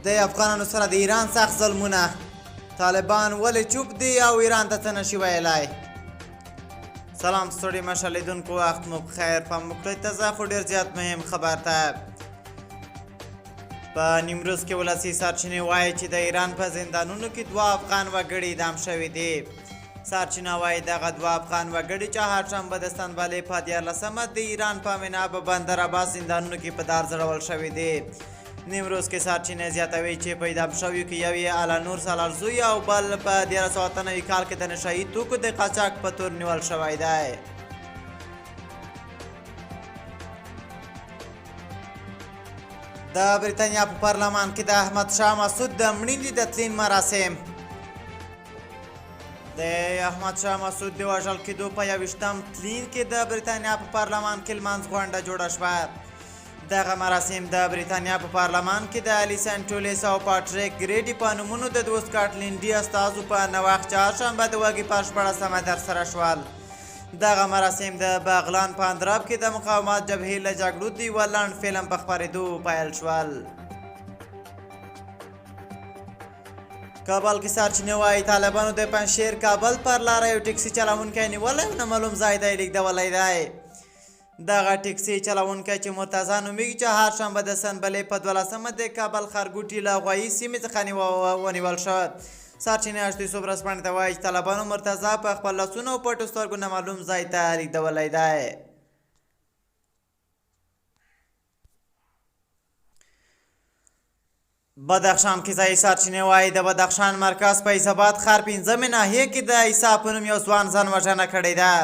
د افغانانو سره د ایران سخت ظلمونه، طالبان ولې چوپ دي او ایران ته څه نشي ویلی؟ سلام ستړي مشه لیدونکو، وخت مو بخیر. پام وکړئ تازه خو ډېر زیات مهم خبر ته. په نیمروز کې ولسي سرچینې وایي چې د ایران په زندانونو کې 2 افغان وګړي اعدام شوي دي. سرچینه وایي دغه 2 افغان وګړي چې هرشنبه د استانبولې په 14مه د ایران په مناب بندر عباس زندانونو کې په دار ځړول شوي دي. نیمروز کې سرچینې زیاتوي چې په اعدام شویو کې یو یې علانور سالار زوی او بل په 1398 کال کې د نشهیي توکو د قاچاق په تور نیول شوی دی. د بریتانیا په پارلمان کې د احمد شاه مسعود د مړینې د تلین مراسم. د احمد شاه مسعود د وژل کېدو په 21م تلین کې د بریتانیا په پارلمان کې لمانځ غونډه جوړه شوه. دغه مراسم د بریتانیا په پارلمان کې د الیسن ټولیس او پاټریک ګریډي په نومونو د 2 سکاټلینډي استازو په نوښت چهارشنبه د وږي په 14مه ترسره شول. دغه مراسم د بغلان په اندراب کې د مقاومت جبهې له جګړو د یوه لنډ فلم په خپرېدو پیل شول. کابل کې سرچینې وایي طالبانو د پنجشیر کابل پر لاره یو ټکسي چلوونکی نیولی او نامعلوم ځای ته یې لیږدولی دی. دغه ټکسي چلوونکی چې مرتضی نومیږي چې هرشنبه د سنبلې په 12مه د کابل ښارګوټي له غوایي سیمې څخه ونیول شو. سرچینې اشتیسو ورځپاڼې ته وایي چې طالبانو مرتضی په خپل لاسونو او پټو سترګو نامعلوم ځای ته لیږدولی دی. بدخشان کې ځایي سرچینې وایي د بدخشان مرکز په عیساباد ښار 5مې ناحیې کې د عیسی په نوم یو ځوان ځان وژنه کړې ده.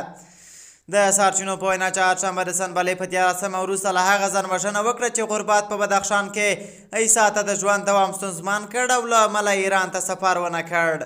د سرچینو په وینا چې هرشنبه د سنبلې په 13مه وروسته له هغه ځان وژنه وکړه چې غربت په بدخشان کې عیسی ته د ژوند دوام ستونزمن کړ او له امله ایران ته سفر ونه کړ.